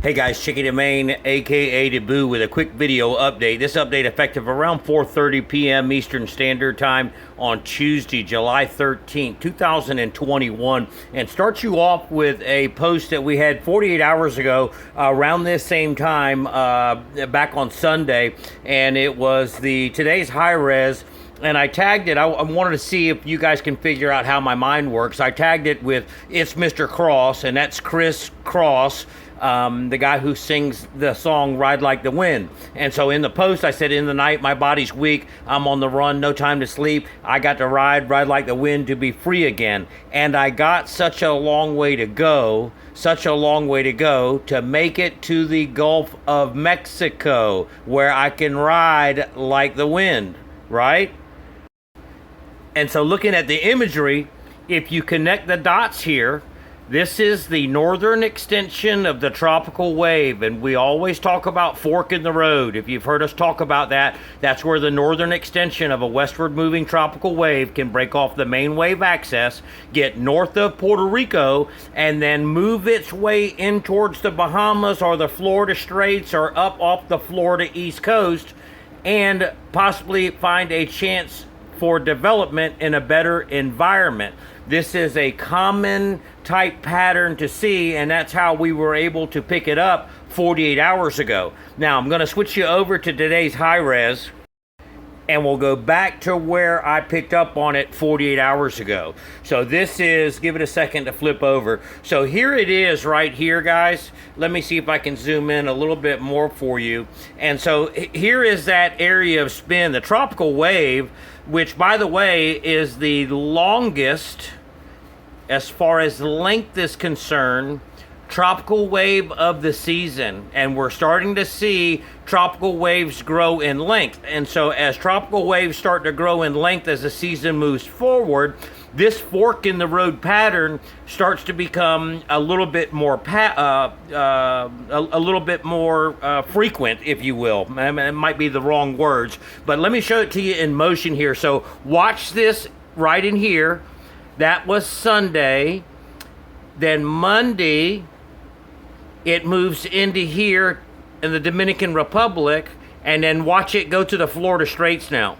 Hey guys, Chicken and Maine, aka Deboo, with a quick video update. This update effective around 4:30 p.m. Eastern Standard Time on Tuesday, July 13th, 2021, and starts you off with a post that we had 48 hours ago around this same time back on Sunday, and it was today's high res. And I tagged it. I wanted to see if you guys can figure out how my mind works. I tagged it with "It's Mr. Cross," and that's Chris Cross, the guy who sings the song "Ride Like the Wind." And so in the post, I said, "In the night, my body's weak. I'm on the run, no time to sleep. I got to ride like the wind to be free again." And I got such a long way to go to make it to the Gulf of Mexico, where I can ride like the wind, right? And so looking at the imagery, if you connect the dots here, this is the northern extension of the tropical wave. And we always talk about fork in the road. If you've heard us talk about that, that's where the northern extension of a westward moving tropical wave can break off the main wave axis, get north of Puerto Rico, and then move its way in towards the Bahamas or the Florida Straits or up off the Florida East Coast, and possibly find a chance for development in a better environment. This is a common type pattern to see, and that's how we were able to pick it up 48 hours ago. Now I'm going to switch you over to today's high res, and we'll go back to where I picked up on it 48 hours ago. So this is, give it a second to flip over. So here it is right here, guys. Let me see if I can zoom in a little bit more for you. And so here is that area of spin, the tropical wave, which, by the way, is the longest, as far as length is concerned, tropical wave of the season. And we're starting to see tropical waves grow in length. And so as tropical waves start to grow in length as the season moves forward, this fork in the road pattern starts to become a little bit more frequent, if you will. I mean, it might be the wrong words, but let me show it to you in motion here. So watch this right in here. That was Sunday. Then Monday, it moves into here in the Dominican Republic, and then watch it go to the Florida Straits now.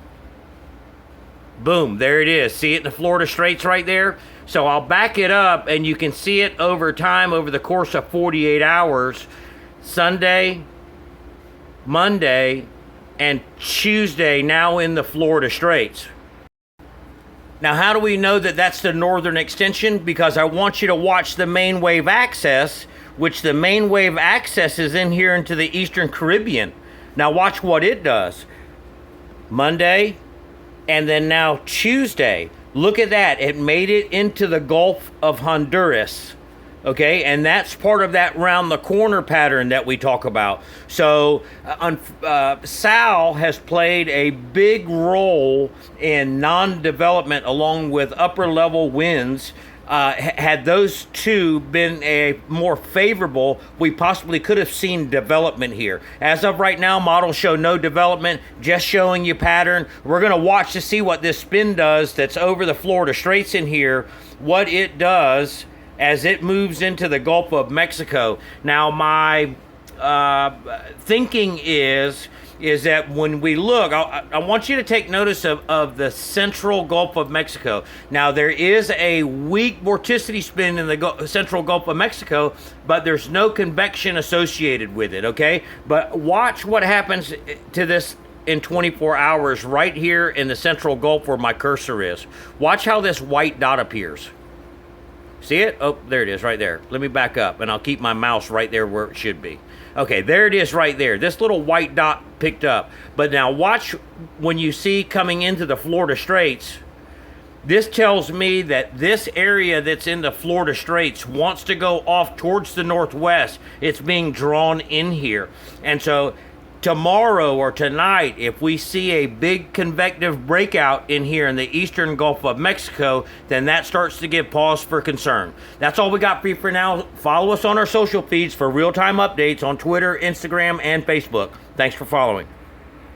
Boom, there it is. See it in the Florida Straits right there? So I'll back it up, and you can see it over time, over the course of 48 hours. Sunday, Monday, and Tuesday, now in the Florida Straits. Now, how do we know that that's the northern extension? Because I want you to watch the main wave axis, which the main wave axis is in here into the Eastern Caribbean. Now watch what it does. Monday, and then now Tuesday. Look at that. It made it into the Gulf of Honduras. Okay, and that's part of that round the corner pattern that we talk about. So Sal has played a big role in non-development along with upper level winds. Had those two been a more favorable, we possibly could have seen development here. As of right now, models show no development, just showing you pattern. We're going to watch to see what this spin does that's over the Florida Straits in here, what it does as it moves into the Gulf of Mexico. Now, my thinking is that when we look, I want you to take notice of the central Gulf of Mexico. Now, there is a weak vorticity spin in the central Gulf of Mexico, but there's no convection associated with it, okay? But watch what happens to this in 24 hours right here in the central Gulf where my cursor is. Watch how this white dot appears. See it? Oh, there it is right there. Let me back up, and I'll keep my mouse right there where it should be. Okay, there it is right there. This little white dot picked up. But now watch when you see coming into the Florida Straits. This tells me that this area that's in the Florida Straits wants to go off towards the northwest. It's being drawn in here. And so tomorrow or tonight, if we see a big convective breakout in here in the eastern Gulf of Mexico, then that starts to give pause for concern. That's all we got for you for now. Follow us on our social feeds for real-time updates on Twitter, Instagram, and Facebook. Thanks for following.